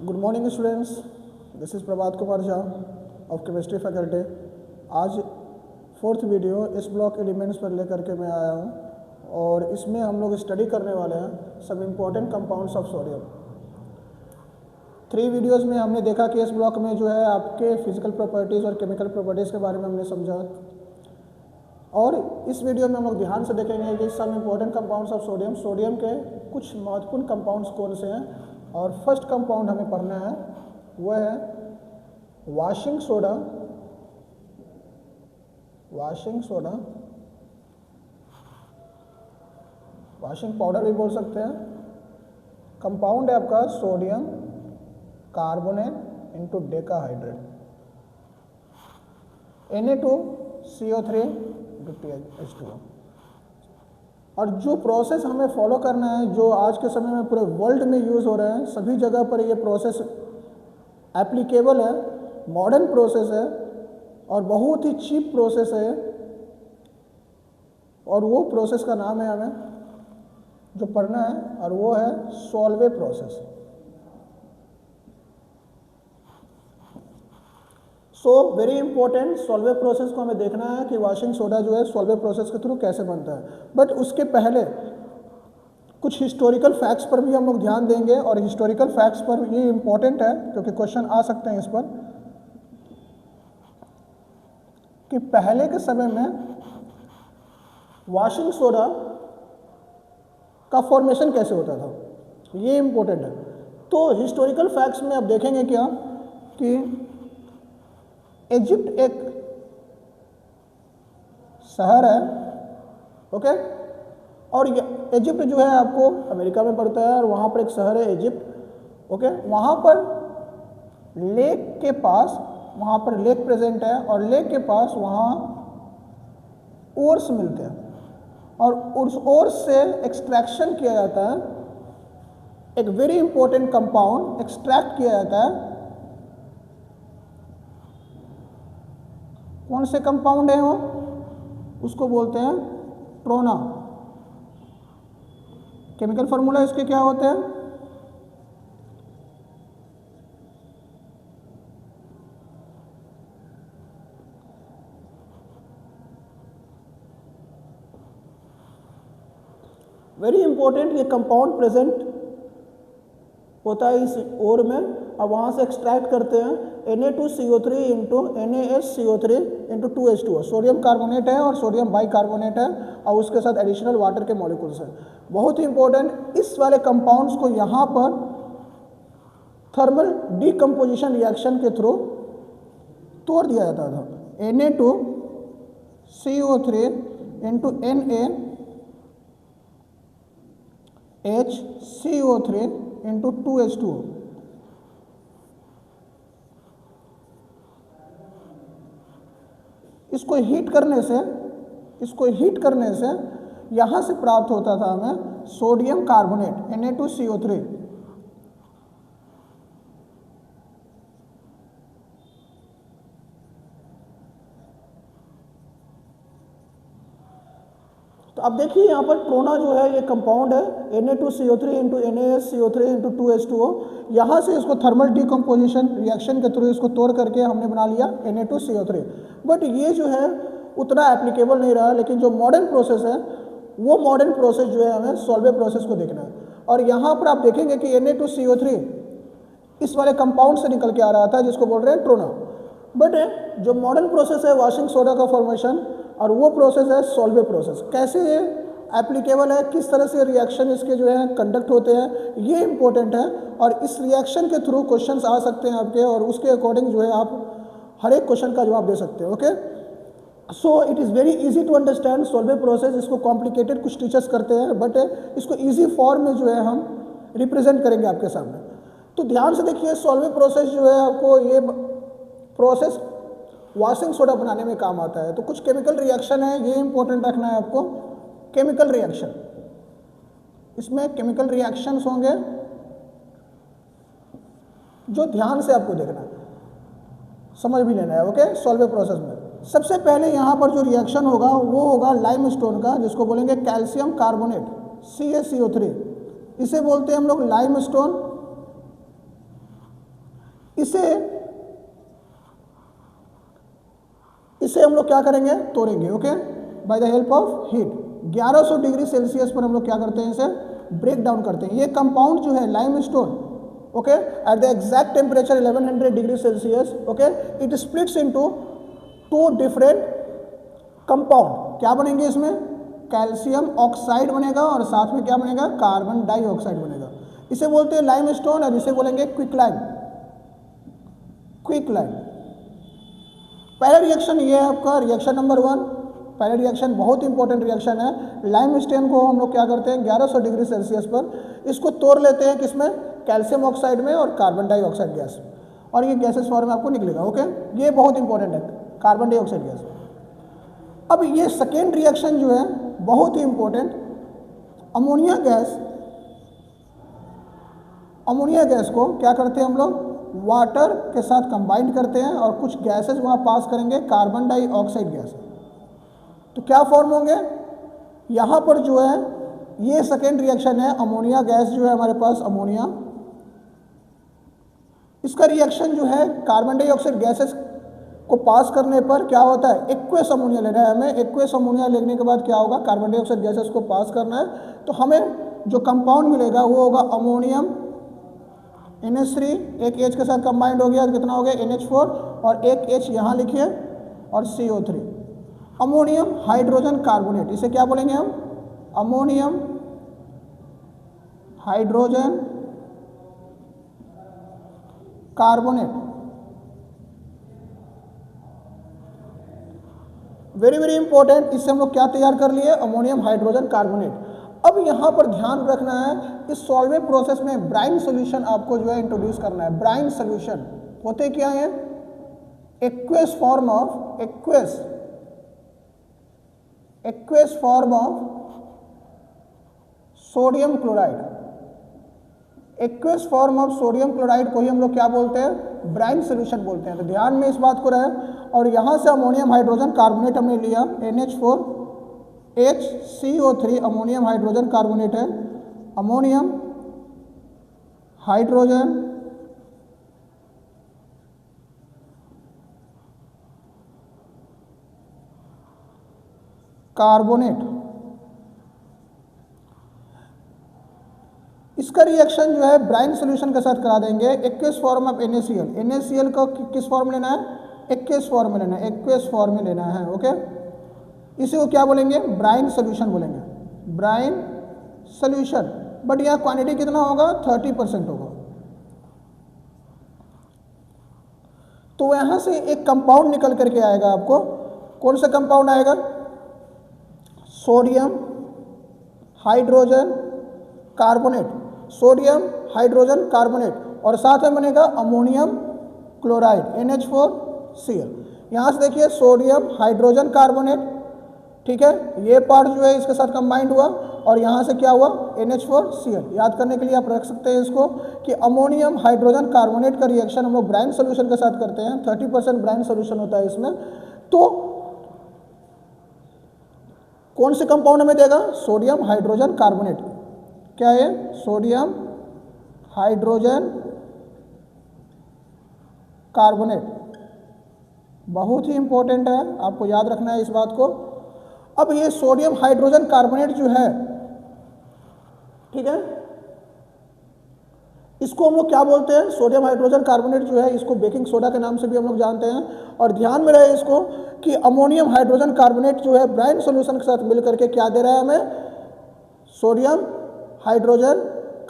Good morning students, this is Prabhat Kumar Jha of chemistry faculty. आज fourth video इस block elements पर लेकर के मैं आया हूँ और इसमें हम लोग स्टडी करने वाले हैं सब important compounds of sodium. 3 videos में हमने देखा कि इस ब्लॉक में जो है आपके फिजिकल प्रॉपर्टीज़ और केमिकल प्रॉपर्टीज़ के बारे में हमने समझा, और इस वीडियो में हम लोग ध्यान से देखेंगे कि सब important compounds of sodium, sodium के कुछ महत्वपूर्ण कंपाउंड्स कौन से हैं। और फर्स्ट कंपाउंड हमें पढ़ना है वह है washing soda. Washing soda, washing powder भी बोल सकते हैं। कंपाउंड है आपका sodium carbonate into decahydrate Na2CO3 H2O। और जो प्रोसेस हमें फॉलो करना है, जो आज के समय में पूरे वर्ल्ड में यूज़ हो रहे हैं, सभी जगह पर ये प्रोसेस एप्लीकेबल है, मॉडर्न प्रोसेस है और बहुत ही चीप प्रोसेस है। और वो प्रोसेस का नाम है हमें जो पढ़ना है, और वो है Solvay process. So very important, Solvay process को हमें देखना है कि वॉशिंग सोडा जो है सॉल्वे प्रोसेस के थ्रू कैसे बनता है। बट उसके पहले कुछ हिस्टोरिकल फैक्ट्स पर भी हम लोग ध्यान देंगे, और हिस्टोरिकल फैक्ट्स पर ये इंपॉर्टेंट है क्योंकि क्वेश्चन आ सकते हैं इस पर कि पहले के समय में वॉशिंग सोडा का फॉर्मेशन कैसे होता था, ये इंपॉर्टेंट है। तो हिस्टोरिकल फैक्ट्स में आप देखेंगे क्या कि इजिप्ट एक शहर है, ओके, और इजिप्ट जो है आपको अमेरिका में पड़ता है, और वहाँ पर एक शहर है इजिप्ट, ओके। वहाँ पर लेक के पास, वहाँ पर लेक प्रेजेंट है, और लेक के पास वहाँ ओर्स मिलते हैं, और उस ओर्स से एक्सट्रैक्शन किया जाता है, एक वेरी इंपॉर्टेंट कंपाउंड एक्सट्रैक्ट किया जाता है। कौन से कंपाउंड है वो, उसको बोलते हैं ट्रोना। केमिकल फार्मूला इसके क्या होते हैं, वेरी इंपॉर्टेंट, ये कंपाउंड प्रेजेंट होता है इस ओर में, और वहाँ से एक्सट्रैक्ट करते हैं Na2CO3 into NaSCO3 into 2H2O। Sodium carbonate है और सोडियम बाइकार्बोनेट है, और उसके साथ एडिशनल वाटर के मॉलिक्यूल्स हैं। बहुत ही इंपॉर्टेंट, इस वाले कंपाउंड्स को यहाँ पर थर्मल डीकम्पोजिशन रिएक्शन के थ्रू तोड़ दिया जाता था। Na2CO3 into NaHCO3 into 2H2O। इसको हीट करने से यहाँ से प्राप्त होता था हमें सोडियम कार्बोनेट Na2CO3। तो अब देखिए यहाँ पर ट्रोना जो है ये कंपाउंड है Na2CO3 into NaSCO3 into 2H2O। यहाँ से इसको थर्मल डीकम्पोजिशन रिएक्शन के थ्रू इसको तोड़ करके हमने बना लिया Na2CO3। बट ये जो है उतना एप्लीकेबल नहीं रहा, लेकिन जो मॉडर्न प्रोसेस है वो मॉडर्न प्रोसेस जो है हमें सॉल्वे प्रोसेस को देखना है। और यहाँ पर आप देखेंगे कि Na2CO3 इस वाले कंपाउंड से निकल के आ रहा था जिसको बोल रहे हैं ट्रोना। बट जो मॉडर्न प्रोसेस है वॉशिंग सोडा का फॉर्मेशन, और वो प्रोसेस है सॉल्वे प्रोसेस। कैसे ये एप्लीकेबल है, किस तरह से रिएक्शन इसके जो है कंडक्ट होते हैं, ये इंपॉर्टेंट है। और इस रिएक्शन के थ्रू क्वेश्चंस आ सकते हैं आपके, और उसके अकॉर्डिंग जो है आप हर एक क्वेश्चन का जवाब दे सकते हैं, okay. So it is very easy to understand solve process. इसको कॉम्प्लिकेटेड कुछ टीचर्स करते हैं, बट इसको ईजी फॉर्म में जो है हम रिप्रेजेंट करेंगे आपके सामने। तो ध्यान से देखिए, सॉल्वे प्रोसेस जो है आपको ये प्रोसेस वॉशिंग सोडा बनाने में काम आता है। तो कुछ केमिकल रिएक्शन है, ये इंपॉर्टेंट रखना है आपको। केमिकल रिएक्शन, इसमें केमिकल रिएक्शंस होंगे जो ध्यान से आपको देखना है, समझ भी लेना है, ओके। सॉल्वे प्रोसेस में सबसे पहले यहाँ पर जो रिएक्शन होगा वो होगा लाइमस्टोन का, जिसको बोलेंगे कैल्शियम कार्बोनेट CaCO3। इसे बोलते हैं हम लोग लाइमस्टोन इसे हम लोग क्या करेंगे, तोड़ेंगे, okay, by the help of heat. 1100 degree Celsius पर हम लोग क्या करते हैं, इसे ब्रेक डाउन करते हैं। ये कंपाउंड जो है limestone, okay, at the exact temperature 1100 degree Celsius, okay, it splits into 2 different compound. क्या बनेंगे इसमें, कैल्शियम ऑक्साइड बनेगा और साथ में क्या बनेगा, कार्बन डाइऑक्साइड बनेगा। इसे बोलते हैं लाइमस्टोन और इसे बोलेंगे क्विकलाइम। पहला रिएक्शन ये है आपका रिएक्शन नंबर 1। पहला रिएक्शन बहुत इंपॉर्टेंट रिएक्शन है। लाइमस्टोन को हम लोग क्या करते हैं 1100 डिग्री सेल्सियस पर इसको तोड़ लेते हैं, किसमें, कैल्शियम ऑक्साइड में और कार्बन डाइऑक्साइड गैस, और ये गैसेस फॉर्म में आपको निकलेगा, ओके। ये बहुत इंपॉर्टेंट है, कार्बन डाइऑक्साइड गैस। अब ये सेकेंड रिएक्शन जो है बहुत ही इंपॉर्टेंट, अमोनिया गैस को क्या करते हैं हम लोग, वाटर के साथ कंबाइन करते हैं और कुछ गैसेस वहाँ पास करेंगे, कार्बन डाइऑक्साइड गैस। तो क्या फॉर्म होंगे, यहाँ पर जो है ये सेकेंड रिएक्शन है, अमोनिया गैस जो है हमारे पास, अमोनिया, इसका रिएक्शन जो है कार्बन डाइऑक्साइड गैसेस को पास करने पर क्या होता है, एक्वेस अमोनिया लेना है हमें। एक्वेस अमोनिया लेने के बाद क्या होगा, कार्बन डाइऑक्साइड गैसेस को पास करना है, तो हमें जो कंपाउंड मिलेगा वो होगा अमोनियम NH3, एक H के साथ कंबाइंड हो गया, कितना हो गया NH4, और एक H यहाँ लिखिए और CO3, अमोनियम हाइड्रोजन कार्बोनेट। इसे क्या बोलेंगे हम, ammonium hydrogen carbonate. Very very important, इससे हम लोग क्या तैयार कर लिए, अमोनियम हाइड्रोजन कार्बोनेट। अब यहाँ पर ध्यान रखना है, इस सॉल्वेंट प्रोसेस में ब्राइन सॉल्यूशन आपको जो है इंट्रोड्यूस करना है। ब्राइन सॉल्यूशन होते क्या है, aqueous form of sodium chloride. Aqueous form of sodium chloride को ही हम लोग क्या बोलते हैं, ब्राइन सॉल्यूशन बोलते हैं। तो ध्यान में इस बात को रहे। और यहाँ से अमोनियम हाइड्रोजन कार्बोनेट हमने लिया, NH4HCO3 अमोनियम हाइड्रोजन कार्बोनेट है, अमोनियम हाइड्रोजन कार्बोनेट। इसका रिएक्शन जो है ब्राइन सॉल्यूशन के साथ करा देंगे। Aqueous form of NaCl। NaCl को किस फॉर्म में लेना है, एक्वेस फॉर्म में लेना है, एक्वेस फॉर्म में लेना है, ओके। इसी को क्या बोलेंगे, ब्राइन सॉल्यूशन बोलेंगे, ब्राइन सॉल्यूशन। बट यहाँ क्वांटिटी कितना होगा, 30% होगा। तो यहाँ से एक कंपाउंड निकल करके आएगा आपको, कौन सा कंपाउंड आएगा, sodium hydrogen carbonate, sodium hydrogen carbonate, और साथ में बनेगा अमोनियम क्लोराइड NH4Cl। यहाँ से देखिए सोडियम हाइड्रोजन कार्बोनेट, ठीक है, ये पार्ट जो है इसके साथ कंबाइंड हुआ, और यहाँ से क्या हुआ, NH4Cl। याद करने के लिए आप रख सकते हैं इसको कि अमोनियम हाइड्रोजन कार्बोनेट का रिएक्शन हम लोग ब्राइन सॉल्यूशन के साथ करते हैं, 30% ब्राइन सॉल्यूशन होता है इसमें। तो कौन से कंपाउंड हमें देगा, सोडियम हाइड्रोजन कार्बोनेट। क्या है, सोडियम हाइड्रोजन कार्बोनेट, बहुत ही इंपॉर्टेंट है, आपको याद रखना है इस बात को। अब ये सोडियम हाइड्रोजन कार्बोनेट जो है, ठीक है, इसको हम लोग क्या बोलते हैं, सोडियम हाइड्रोजन कार्बोनेट जो है इसको बेकिंग सोडा के नाम से भी हम लोग जानते हैं। और ध्यान में रहे इसको कि अमोनियम हाइड्रोजन कार्बोनेट जो है ब्राइन सॉल्यूशन के साथ मिलकर के क्या दे रहा है हमें, सोडियम हाइड्रोजन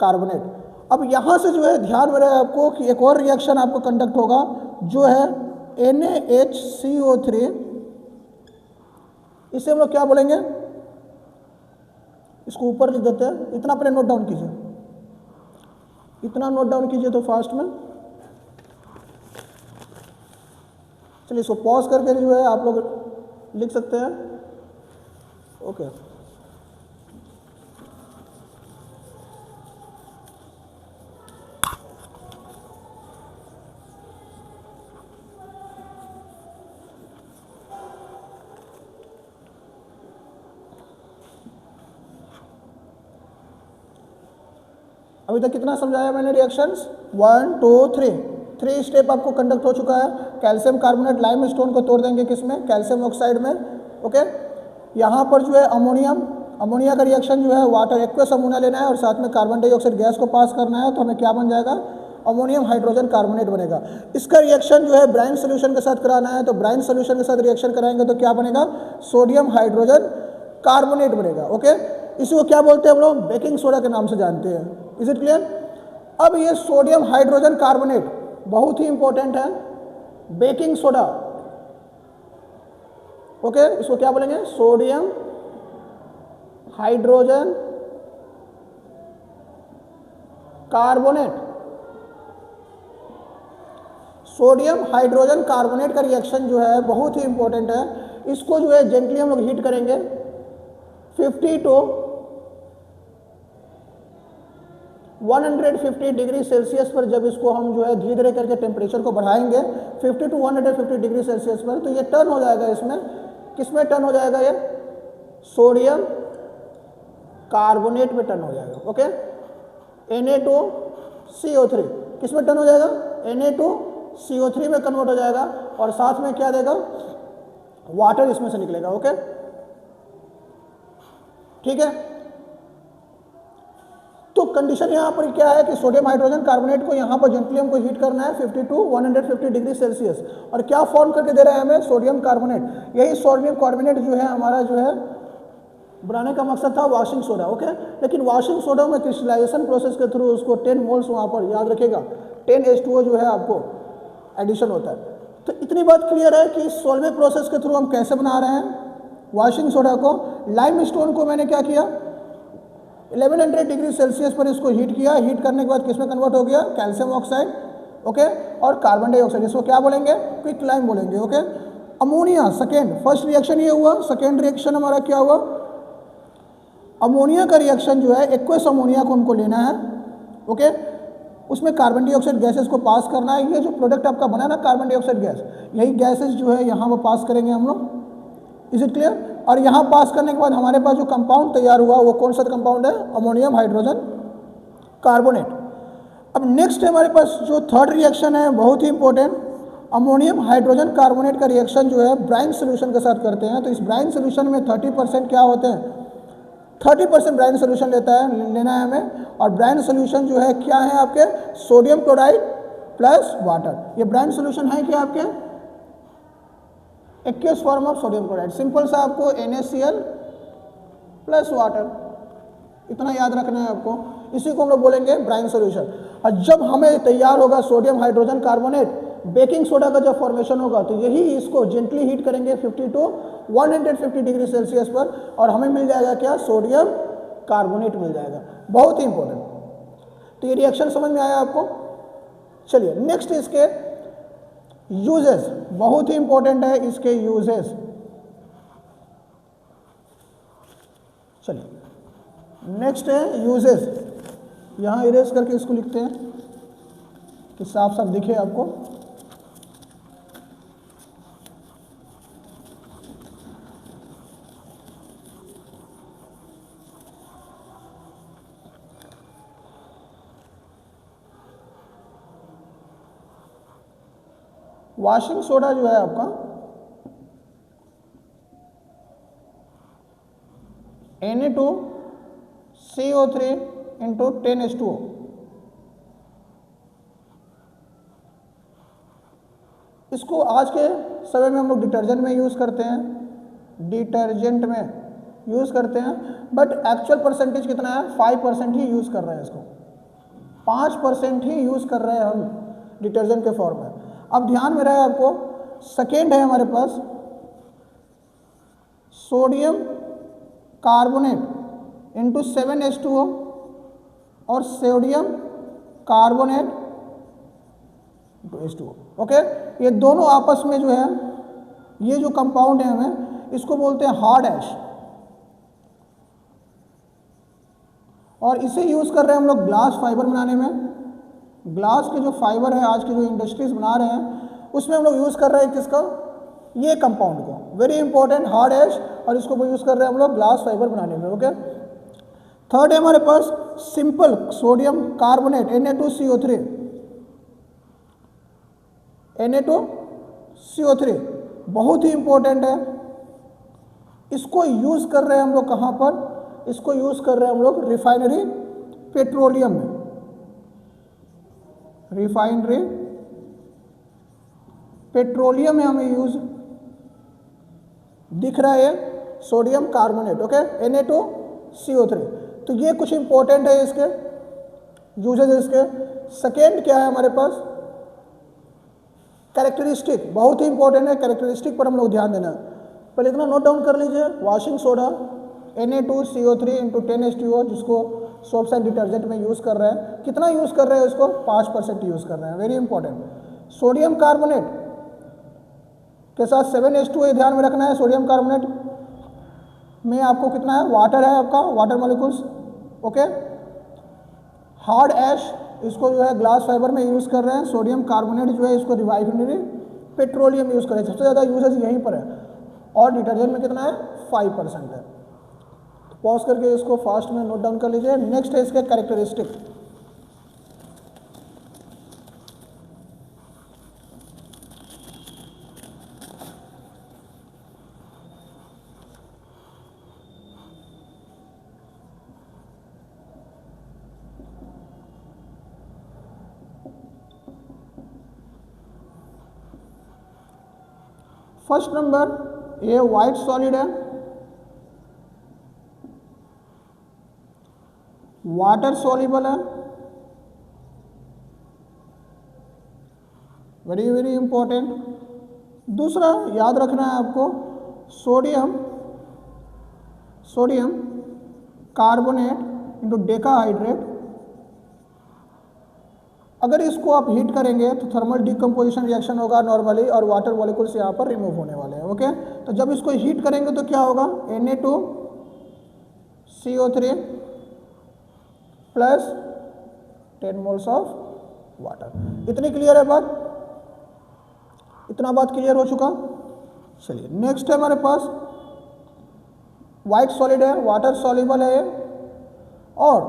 कार्बोनेट। अब यहाँ से जो है ध्यान में रहे आपको कि एक और रिएक्शन आपको कंडक्ट होगा जो है NaHCO3, इसे हम लोग क्या बोलेंगे, इसको ऊपर लिख देते हैं, इतना पहले नोट डाउन कीजिए, इतना नोट डाउन कीजिए तो फास्ट में। चलिए इसको पॉज करके जो है आप लोग लिख सकते हैं, ओके। अभी तक कितना समझाया मैंने रिएक्शंस, 1 2 3। 3 स्टेप आपको कंडक्ट हो चुका है। कैल्शियम कार्बोनेट लाइम स्टोन को तोड़ देंगे किसमें, कैल्शियम ऑक्साइड में। ओके, यहाँ पर जो है अमोनिया का रिएक्शन जो है वाटर एक्वस अमोनिया लेना है और साथ में कार्बन डाइऑक्साइड गैस को पास करना है, तो हमें क्या बन जाएगा, अमोनियम हाइड्रोजन कार्बोनेट बनेगा। इसका रिएक्शन जो है ब्राइन सोल्यूशन के साथ कराना है, तो ब्राइन सोल्यूशन के साथ रिएक्शन कराएंगे तो क्या बनेगा, सोडियम हाइड्रोजन कार्बोनेट बनेगा। ओके, इसी को क्या बोलते हैं हम लोग, बेकिंग सोडा के नाम से जानते हैं। Is it clear? अब ये सोडियम हाइड्रोजन कार्बोनेट बहुत ही इंपॉर्टेंट है, बेकिंग सोडा। ओके, इसको क्या बोलेंगे, sodium hydrogen carbonate. Sodium hydrogen carbonate का रिएक्शन जो है बहुत ही इंपॉर्टेंट है। इसको जो है जेंटली हम लोग हीट करेंगे 50 to 150 डिग्री सेल्सियस पर। जब इसको हम जो है धीरे धीरे करके टेम्परेचर को बढ़ाएंगे 50 to 150 डिग्री सेल्सियस पर, तो ये टर्न हो जाएगा, इसमें किसमें टर्न हो जाएगा, ये सोडियम कार्बोनेट में टर्न हो जाएगा। ओके, Na2CO3 किसमें टर्न हो जाएगा, Na2CO3 में कन्वर्ट हो जाएगा और साथ में क्या देगा, वाटर इसमें से निकलेगा। ओके, ठीक है। तो कंडीशन यहाँ पर क्या है कि सोडियम हाइड्रोजन कार्बोनेट को यहाँ पर जेंटली हमको हीट करना है 50 to 150 डिग्री सेल्सियस, और क्या फॉर्म करके दे रहा है हमें, सोडियम कार्बोनेट। यही सोडियम कार्बोनेट जो है हमारा जो है बनाने का मकसद था वॉशिंग सोडा। ओके, लेकिन वॉशिंग सोडा में क्रिस्टलाइजेशन प्रोसेस के थ्रू उसको 10 मोल्स वहाँ पर, याद रखिएगा 10H2O जो है आपको एडिशन होता है। तो इतनी बात क्लियर है कि सोल्वे प्रोसेस के थ्रू हम कैसे बना रहे हैं वॉशिंग सोडा को। लाइम स्टोन को मैंने क्या किया, 1100 डिग्री सेल्सियस पर इसको हीट किया। हीट करने के बाद किसमें कन्वर्ट हो गया, कैल्शियम ऑक्साइड। ओके, और कार्बन डाइऑक्साइड, इसको क्या बोलेंगे, क्विक लाइम बोलेंगे। Okay, ammonia second, first reaction ये हुआ, सेकेंड रिएक्शन हमारा क्या हुआ, अमोनिया का रिएक्शन जो है एक्वस अमोनिया को हमको लेना है। ओके, उसमें कार्बन डाइऑक्साइड गैसेस को पास करना है। ये जो प्रोडक्ट आपका बना ना कार्बन डाइऑक्साइड गैस, यही गैसेस जो है यहाँ पर पास करेंगे हम लोग। Is it clear? और यहाँ पास करने के बाद हमारे पास जो कंपाउंड तैयार हुआ वो कौन सा कंपाउंड है, अमोनियम हाइड्रोजन कार्बोनेट। अब नेक्स्ट हमारे पास जो थर्ड रिएक्शन है बहुत ही इंपॉर्टेंट, अमोनियम हाइड्रोजन कार्बोनेट का रिएक्शन जो है ब्राइन सोल्यूशन के साथ करते हैं। तो इस ब्राइन सोल्यूशन में 30% क्या होते हैं, 30% ब्राइन सोल्यूशन लेना है हमें। और ब्राइन सोल्यूशन जो है क्या है आपके, सोडियम क्लोराइड प्लस वाटर। ये ब्राइन सोल्यूशन है क्या आपके, aqueous form of sodium chloride, simple सा आपको NaCl प्लस वाटर, इतना याद रखना है आपको। इसी को हम लोग बोलेंगे ब्राइन सोल्यूशन। और जब हमें तैयार होगा sodium hydrogen carbonate, baking soda का जब फॉर्मेशन होगा, तो यही इसको जेंटली हीट करेंगे 50 to 150 डिग्री सेल्सियस पर, और हमें मिल जाएगा क्या, सोडियम कार्बोनेट मिल जाएगा। बहुत ही इंपॉर्टेंट। तो ये रिएक्शन समझ में आया आपको। चलिए नेक्स्ट इसके यूजेस, बहुत ही इंपॉर्टेंट है इसके यूजेस। चलिए नेक्स्ट है यूजेस, यहाँ इरेज करके इसको लिखते हैं कि साफ साफ दिखे आपको। वॉशिंग सोडा जो है आपका Na2CO3 इंटू 10H2O। इसको आज के समय में हम लोग डिटर्जेंट में यूज़ करते हैं, डिटर्जेंट में यूज़ करते हैं, बट एक्चुअल परसेंटेज कितना है, 5% ही यूज़ कर रहे हैं इसको, 5% ही यूज़ कर रहे हैं हम डिटर्जेंट के फॉर्म में। अब ध्यान में रहे आपको, सेकेंड है हमारे पास सोडियम कार्बोनेट इंटू 7H2O और sodium carbonate into H2O। Okay, ये दोनों आपस में जो है, ये जो कंपाउंड है हमें इसको बोलते हैं हार्ड ऐश, और इसे यूज़ कर रहे हैं हम लोग ग्लास फाइबर बनाने में। ग्लास के जो फाइबर है आज के जो इंडस्ट्रीज बना रहे हैं उसमें हम लोग यूज़ कर रहे हैं किसका, ये कंपाउंड को, वेरी इंपॉर्टेंट हार्ड ऐश, और इसको यूज़ कर रहे हैं हम लोग ग्लास फाइबर बनाने में। ओके, थर्ड है हमारे पास simple sodium carbonate Na2CO3, Na2CO3 बहुत ही इंपॉर्टेंट है। इसको यूज़ कर रहे हैं हम लोग कहाँ पर? इसको यूज़ कर रहे हैं हम लोग रिफाइनरी पेट्रोलियम में। रिफाइनरी पेट्रोलियम में हमें यूज़ दिख रहा है सोडियम कार्बोनेट, ओके, Na2CO3। तो ये कुछ इंपॉर्टेंट है इसके यूजेज इसके। सेकेंड क्या है हमारे पास? कैरेक्टरिस्टिक, बहुत ही इंपॉर्टेंट है। कैरेक्टरिस्टिक पर हम लोग ध्यान देना। पहले इतना नोट डाउन कर लीजिए, washing soda Na2CO3 into 10H2O, जिसको सोप साइड डिटर्जेंट में यूज़ कर रहे हैं। कितना यूज़ कर रहे हैं इसको? 5% यूज़ कर रहे हैं, वेरी इंपॉर्टेंट। सोडियम कार्बोनेट के साथ 7H2O ध्यान में रखना है। सोडियम कार्बोनेट में आपको कितना है? वाटर है आपका, वाटर मॉलिक्यूल्स, ओके। हार्ड ऐश, इसको जो है ग्लास फाइबर में यूज़ कर रहे हैं। सोडियम कार्बोनेट जो है इसको रिफाइनरी पेट्रोलियम यूज़ कर रहे हैं। सबसे ज़्यादा यूजेज यहीं पर है। और डिटर्जेंट में कितना है? 5% है। तो पॉज करके इसको फास्ट में नोट डाउन कर लीजिए। नेक्स्ट है इसके कैरेक्टरिस्टिक। फर्स्ट नंबर, ये वाइट सॉलिड है, वाटर सॉल्युबल है, वेरी वेरी इंपॉर्टेंट। दूसरा याद रखना है आपको, सोडियम कार्बोनेट इंटू डेकाहाइड्रेट। अगर इसको आप हीट करेंगे तो थर्मल डिकम्पोजिशन रिएक्शन होगा नॉर्मली, और वाटर मॉलिक्यूल्स यहाँ पर रिमूव होने वाले हैं, ओके। तो जब इसको हीट करेंगे तो क्या होगा? Na2CO3 plus 10 moles of water. इतनी क्लियर है बात? इतना बात क्लियर हो चुका? चलिए नेक्स्ट है हमारे पास वाइट सॉलिड है, वाटर सॉल्युबल है ये, और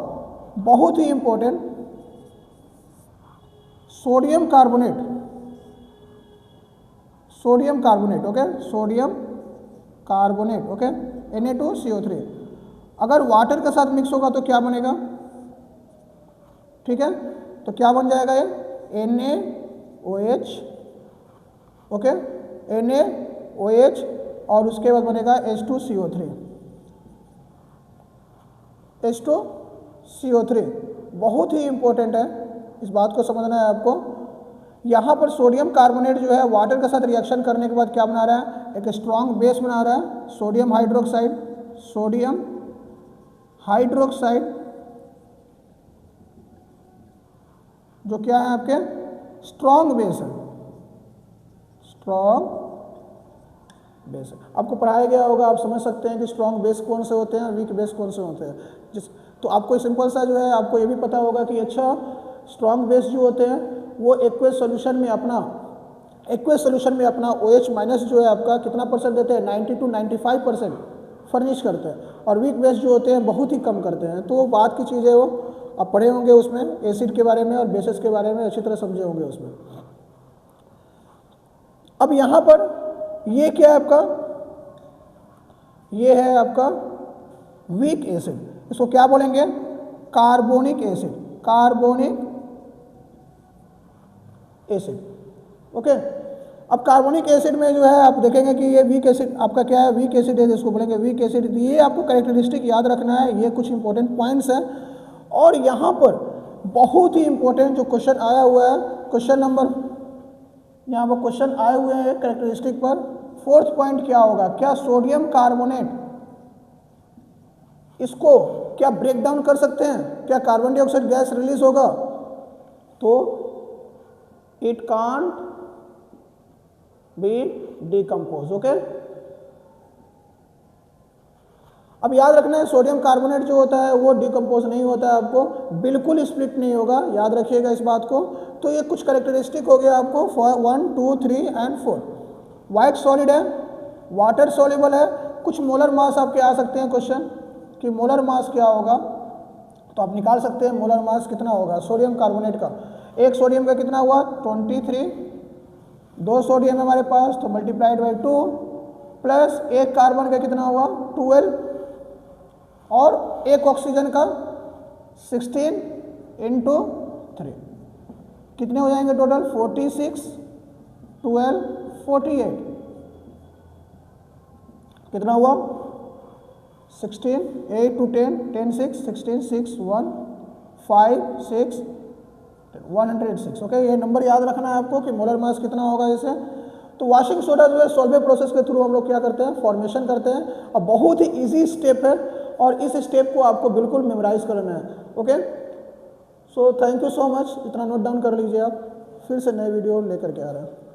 बहुत ही important sodium carbonate, okay, sodium carbonate, okay, Na2CO3। अगर वाटर के साथ मिक्स होगा तो क्या बनेगा? ठीक है, तो क्या बन जाएगा ये? NaOH, ओके, NaOH, और उसके बाद बनेगा H2CO3, H2CO3। बहुत ही इंपॉर्टेंट है, इस बात को समझना है आपको। यहाँ पर सोडियम कार्बोनेट जो है वाटर के साथ रिएक्शन करने के बाद क्या बना रहा है? एक स्ट्रॉन्ग बेस बना रहा है, सोडियम हाइड्रोक्साइड, जो क्या है आपके? स्ट्रॉन्ग बेस है, आपको पढ़ाया गया होगा, आप समझ सकते हैं कि स्ट्रॉन्ग बेस कौन से होते हैं, वीक बेस कौन से होते हैं। तो आपको सिंपल सा जो है आपको ये भी पता होगा कि अच्छा स्ट्रॉन्ग बेस जो होते हैं वो एक्वेस सोल्यूशन में अपना OH माइनस जो है आपका कितना परसेंट देते हैं? 90 to 95% फर्निश करते हैं, और वीक बेस जो होते हैं बहुत ही कम करते हैं। तो बात की चीज़ है वो आप पढ़े होंगे उसमें, एसिड के बारे में और बेसिस के बारे में अच्छी तरह समझे होंगे उसमें। अब यहाँ पर ये क्या है आपका? ये है आपका वीक एसिड, इसको क्या बोलेंगे? Carbonic acid, okay. अब कार्बोनिक एसिड में जो है आप देखेंगे कि ये वीक एसिड आपका क्या है? वीक एसिड है, जिसको बोलेंगे वीक एसिड। ये आपको कैरेक्टरिस्टिक याद रखना है, ये कुछ इंपॉर्टेंट पॉइंट्स हैं। और यहाँ पर बहुत ही इंपॉर्टेंट जो क्वेश्चन आया हुआ है, क्वेश्चन नंबर, यहाँ पर क्वेश्चन आए हुए हैं कैरेक्टरिस्टिक पर। फोर्थ पॉइंट क्या होगा? क्या सोडियम कार्बोनेट इसको क्या ब्रेक डाउन कर सकते हैं? क्या कार्बन डाइऑक्साइड गैस रिलीज होगा? तो it can't be decompose, okay. अब याद रखना है सोडियम कार्बोनेट जो होता है वो डिकम्पोज नहीं होता है, आपको बिल्कुल स्प्लिट नहीं होगा, याद रखिएगा इस बात को। तो ये कुछ कैरेक्टरिस्टिक हो गया आपको 1, 2, 3 एंड 4। वाइट सॉलिड है, वाटर सॉल्युबल है। कुछ मोलर मास आपके आ सकते हैं क्वेश्चन कि मोलर मास क्या होगा, तो आप निकाल सकते हैं मोलर मास कितना होगा सोडियम कार्बोनेट का। एक सोडियम का कितना हुआ? 23 2 सोडियम है हमारे पास, तो मल्टीप्लाइड बाई 2 प्लस एक कार्बन का कितना हुआ 12 और एक ऑक्सीजन का 16 इंटू 3 कितने हो जाएंगे टोटल 46 12 48 कितना हुआ 16 8 to 10 10 6 16 6 1 5 6 106 ओके। ये नंबर याद रखना है आपको कि मोलर मास कितना होगा इसे। तो वॉशिंग सोडा जो है सॉल्वेंट प्रोसेस के थ्रू हम लोग क्या करते हैं फॉर्मेशन करते हैं और बहुत ही इजी स्टेप है और इस स्टेप को आपको बिल्कुल मेमोराइज करना है okay. So thank you so much, इतना नोट डाउन कर लीजिए आप, फिर से नए वीडियो लेकर के आ रहे हैं।